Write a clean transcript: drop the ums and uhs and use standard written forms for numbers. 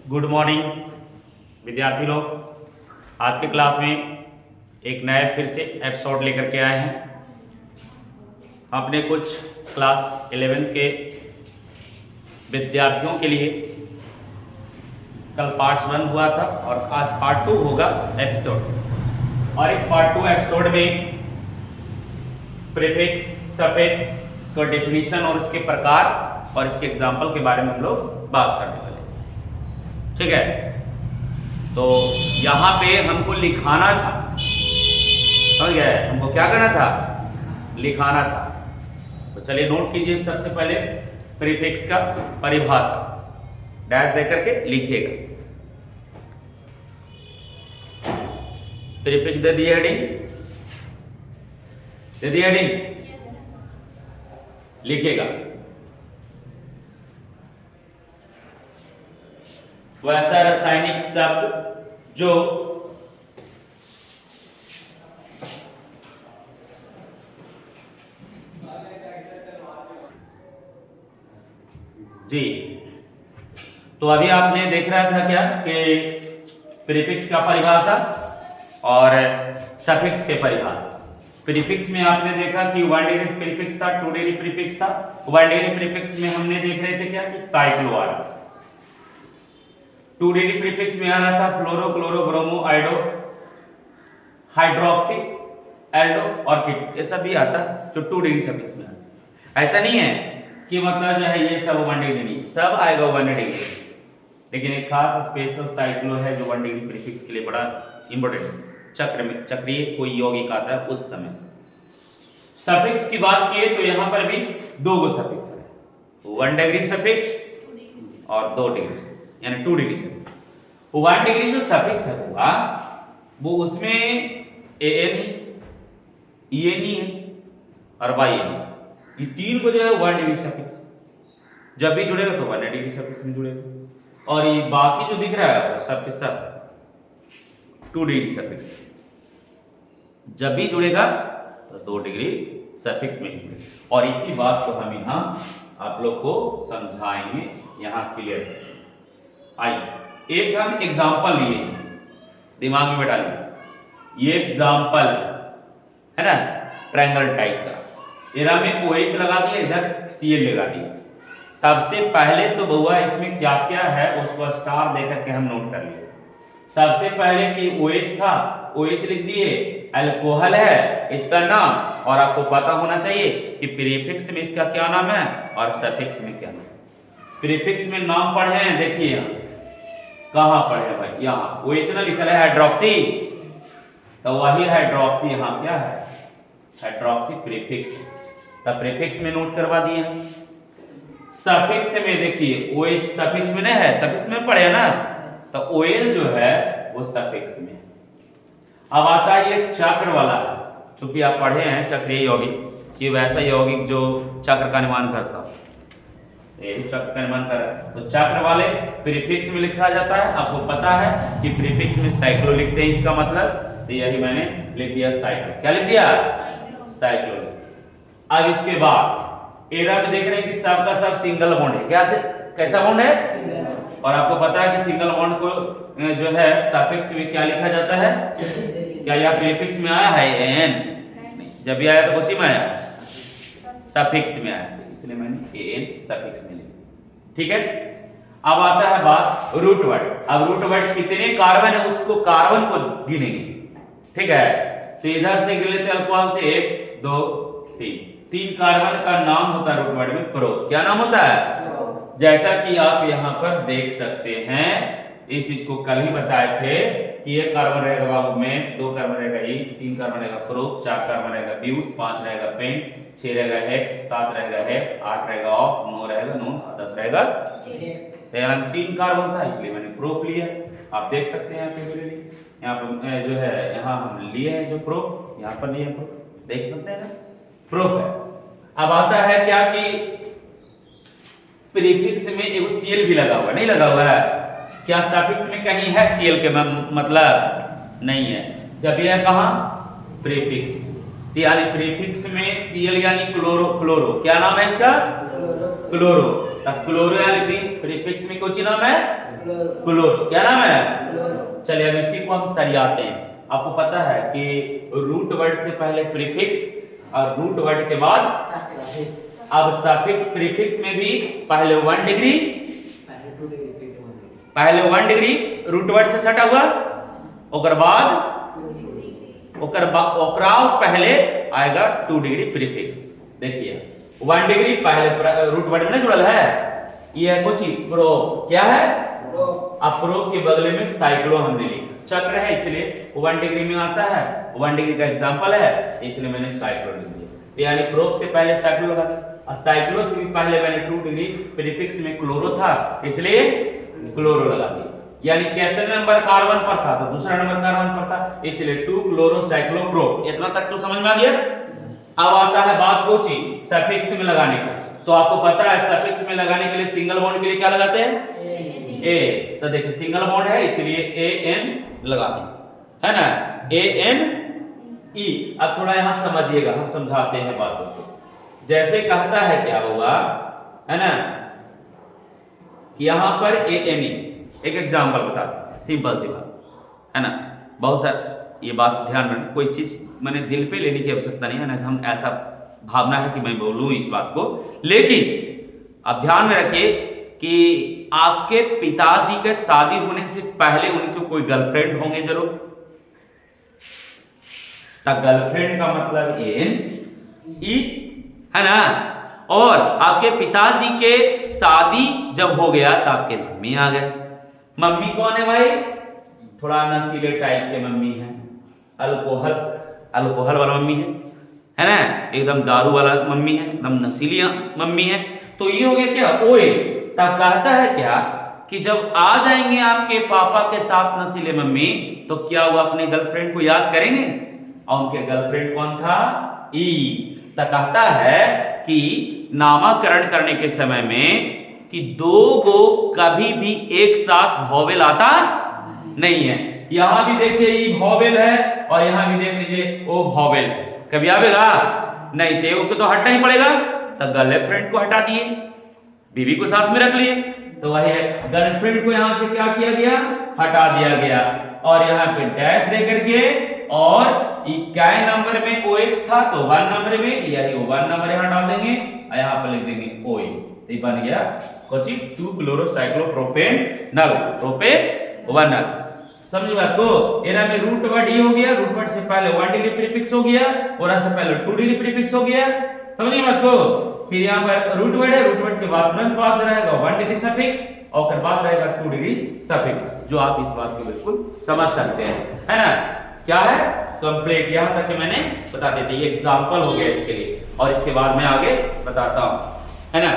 Good morning विद्यार्थी लोग। आज के क्लास में एक नया फिर से एपिसोड लेकर के आए हैं। अपने कुछ क्लास 11 के विद्यार्थियों के लिए कल पार्ट 1 हुआ था और आज पार्ट 2 होगा एपिसोड। और इस पार्ट 2 एपिसोड में प्रीफिक्स, सफिक्स का डेफिनेशन और उसके प्रकार और इसके एग्जाम्पल के बारे में हम लोग बात करने वाले हैं। ठीक है, तो यहाँ पे हमको लिखाना था, समझ गए? हमको क्या करना था? लिखाना था। तो चलिए नोट कीजिए। सबसे पहले प्रीफिक्स का परिभाषा डैश दे करके लिखिएगा। प्रीफिक्स दे दिए हेडिंग, दे दिए हेडिंग, लिखिएगा। वैसा रासायनिक शब्द जो जी, तो अभी आपने देख रहा था क्या कि प्रीफिक्स का परिभाषा और सफिक्स के परिभाषा। प्रीफिक्स में आपने देखा कि 1 डिग्री प्रीफिक्स था, 2 डिग्री प्रीफिक्स था। 1 डिग्री प्रीफिक्स में हमने देख रहे थे क्या कि साइक्लो आ रहा था। 2 डिग्री प्रीफिक्स में आ रहा था फ्लोरो, क्लोरो, ब्रोमो, आइडो, हाइड्रोक्सी, एल्डो और कीटो। ये सब भी आता है जो 2 डिग्री सफिक्स में आता है। ऐसा नहीं है कि मतलब जो है ये सब 1 डिग्री नहीं, सब आएगा 1 डिग्री, लेकिन एक खास स्पेशल साइक्लो है जो 1 डिग्री प्रीफिक्स के लिए बड़ा इंपॉर्टेंट है। चक्र में चक्रीय कोई यौगिक आता है उस समय। सफिक्स की बात किए तो यहाँ पर भी 2 गो सफिक्स है, 1 डिग्री सफिक्स और 2 डिग्री सफिक्स, यानी 2 डिग्री सफिक्स। 1 डिग्री जो सफिक्स है वो उसमें एन ई है और वाई एन, ये 3 को जो है 1 डिग्री सफिक्स जब भी जुड़ेगा तो 1 डिग्री सफिक्स में जुड़ेगा। और ये बाकी जो दिख रहा है सब के सब 2 डिग्री सफिक्स जब भी जुड़ेगा तो 2 डिग्री सफिक्स में जुड़ेगा। और इसी बात को हम यहाँ आप लोग को समझाएंगे, यहाँ क्लियर। आइए एक हम एग्जाम्पल लिए, दिमाग में बैठा लिया। ये एग्जाम्पल है ना, ट्रायंगल टाइप का। इधर में OH लगा दिया, इधर Cl लगा दिया। सबसे पहले तो बउआ इसमें क्या क्या है उसको स्टार देकर के हम नोट कर लिए। सबसे पहले कि OH था, OH लिख दिए, अल्कोहल है इसका नाम, और आपको पता होना चाहिए कि प्रीफिक्स में इसका क्या नाम है और सफिक्स में क्या नाम है। प्रीफिक्स में नाम पढ़े हैं, देखिए यहाँ कहाँ पढ़े भाई, यहाँ OH ना लिखा है हाइड्रोक्सी, तो वही हाइड्रोक्सी यहाँ क्या है, हाइड्रोक्सी प्रीफिक्स। तब प्रीफिक्स में नोट करवा दिए। सफिक्स में देखिए OH सफिक्स में नहीं है, सफिक्स में पढ़े ना, तो OL जो है वो सफिक्स में। अब आता है ये चक्र वाला, चूंकि आप पढ़े हैं चक्रीय यौगिक, कि वैसा यौगिक जो चक्र का निर्माण करता हो, ये चक्र का निर्माण कर रहा है, तो चक्र वाले प्रीफिक्स में लिखा जाता है। आपको पता है कि प्रीफिक्स में साइक्लो लिखते हैं, इसका मतलब तो यही मैंने लिख दिया साइक्लो। क्या लिख दिया? साइक्लो। अब इसके बाद एरा में देख रहे हैं कि सबका सब सिंगल बॉन्ड है। क्या से कैसा बॉन्ड है? और आपको पता है कि सिंगल बॉन्ड को जो है सफिक्स में क्या लिखा जाता है? क्या यह प्रीफिक्स में आया है? एन जब भी आया तो कौन सी में आया? सफिक्स में आया, इसलिए मैंने एन सफिक्स में लिखा। ठीक है, अब आता है बात रूट वर्ड। अब रूट वर्ड कितने कार्बन है उसको कार्बन को गिनेंगे। ठीक है, तो इधर से गिन लेते हैं अल्कोहल से 1 2 3 कार्बन का नाम होता है रूट वर्ड में प्रो। क्या नाम होता है? जैसा कि आप यहाँ पर देख सकते हैं, इस चीज को कल ही बताए थे कि 1 कार्बन रहेगा बाबू में, 2 कार्बन रहेगा ईच, 3 कार्बन रहेगा प्रोप, 4 कार्बन रहेगा ब्यूट, 5 रहेगा पेंट, 6 रहेगा हेक्स, 7 रहेगा हेप, 8 रहेगा ऑफ, 9 रहेगा नॉन, 10 रहेगा। तो यहाँ 3 कार्बन था इसलिए मैंने प्रोप लिया। आप देख सकते हैं यहाँ पर जो है, यहाँ हम लिए हैं जो प्रोप, यहाँ पर लिए प्रोप, देख सकते हैं ना, प्रोप है। अब आता है क्या कि प्रीफिक्स में एक Cl भी लगा हुआ, नहीं लगा हुआ है? क्या सफिक्स में कहीं है Cl के मतलब? नहीं है। जब यह कहाँ? प्रीफिक्स तो यानी प्रीफिक्स में Cl यानी क्लोरो, क्लोरो क्या नाम है इसका? क्लोरो। तब क्लोरो यहाँ लिख दी, प्रीफिक्स में कौन सी नाम है? क्लोरो। क्या नाम है? चलिए अब इसी को हम सरियाते हैं। आपको पता है कि रूट वर्ड से पहले प्रीफिक्स और रूट वर्ड के बाद अब सफिक्स। प्रीफिक्स में भी पहले 1 डिग्री, पहले 1 डिग्री रूट वर्ड से सटा हुआ, ओकर बाद ओकरा पहले आएगा 2 डिग्री प्रीफिक्स। देखिए 1 डिग्री पहले रूट वर्ड में जुड़ल है, ये है कुछ प्रो, क्या है? अब प्रो के बगले में साइक्लो हमने लिखा, चक्र है इसलिए 1 डिग्री में आता है, 1 डिग्री का एग्जांपल है इसलिए मैंने साइक्लो लिख दिया। यानी प्रो से पहले साइक्लो लगा दिया, और साइक्लो से भी पहले मैंने 2 डिग्री प्रीफिक्स में क्लोरो था इसलिए क्लोरो लगा दिया। यानी कितने नंबर कार्बन पर था? तो दूसरा नंबर कार्बन पर था इसलिए 2 क्लोरो साइक्लो प्रो। इतना तक तो समझ में आ गया। अब आता है बात कोची सफिक्स में लगाने का। तो आपको पता है सफिक्स में लगाने के लिए सिंगल बॉन्ड के लिए क्या लगाते हैं? ए। तो देखिए सिंगल बॉन्ड है इसलिए AN लगा दें, है ना? ANE। अब थोड़ा यहां समझिएगा, हम समझाते हैं बातों को। जैसे कहता है क्या होगा, है ना, कि यहां पर ANE एक एग्जांपल बताते हैं, सिंपल सी बात है ना। बहुत सारा ये बात ध्यान में, कोई चीज मैंने दिल पे लेने की आवश्यकता नहीं है ना, हम ऐसा भावना है कि मैं बोलूं इस बात को, लेकिन आप ध्यान में रखिए कि आपके पिताजी के शादी होने से पहले उनके कोई गर्लफ्रेंड होंगे जरूर। तब गर्लफ्रेंड का मतलब ANE है ना। और आपके पिताजी के शादी जब हो गया तो आपके मम्मी आ गए। मम्मी कौन है भाई? थोड़ा नशीले टाइप के मम्मी है, अल्कोहल वाला मम्मी है ना, एकदम दारू वाला मम्मी है, एकदम नशीली मम्मी है। तो ये हो गया क्या? ओए। तब कहता है क्या कि जब आ जाएंगे आपके पापा के साथ नशीले मम्मी, तो क्या वो अपने गर्लफ्रेंड को याद करेंगे? और उनके गर्लफ्रेंड कौन था? ई। तो कहता है कि नामकरण करने के समय में कि 2 गो कभी भी एक साथ वॉवेल आता नहीं है। यहां भी देखिए ई वॉवेल है और यहां भी देख लीजिए ओ वॉवेल है, कभी आवेगा नहीं। देव को तो हटना ही पड़ेगा, तो गर्लफ्रेंड को हटा दिए, बीवी को साथ में रख लिए, तो वही है गर्लफ्रेंड को यहां से क्या किया गया? हटा दिया गया। और यहाँ पे डैश दे करके, और क्या नंबर में OH था तो 1 नंबर में, यही 1 नंबर यहाँ डाल देंगे और यहाँ पर लिख देंगे OE। तो बन गया कुछ 2 क्लोरोसाइक्लोप्रोपेन नल, प्रोपेनल। समझ बात को? एरा में रूट वर्ड ये हो गया, रूट वर्ड से पहले 1 डिग्री प्रीफिक्स हो गया और से पहले 2 डिग्री प्रीफिक्स हो गया। समझिए बात को? फिर यहाँ पर रूट वर्ड है, रूट वर्ड के बाद तुरंत बाद रहेगा 1 डिग्री सफिक्स और फिर बाद रहेगा 2 डिग्री सफिक्स, जो आप इस बात को बिल्कुल समझ सकते हैं, है ना। क्या है? कंप्लीट। यहां तक कि मैंने बता देते, ये एग्जांपल हो गया इसके लिए, और इसके बाद मैं आगे बताता हूं, है ना।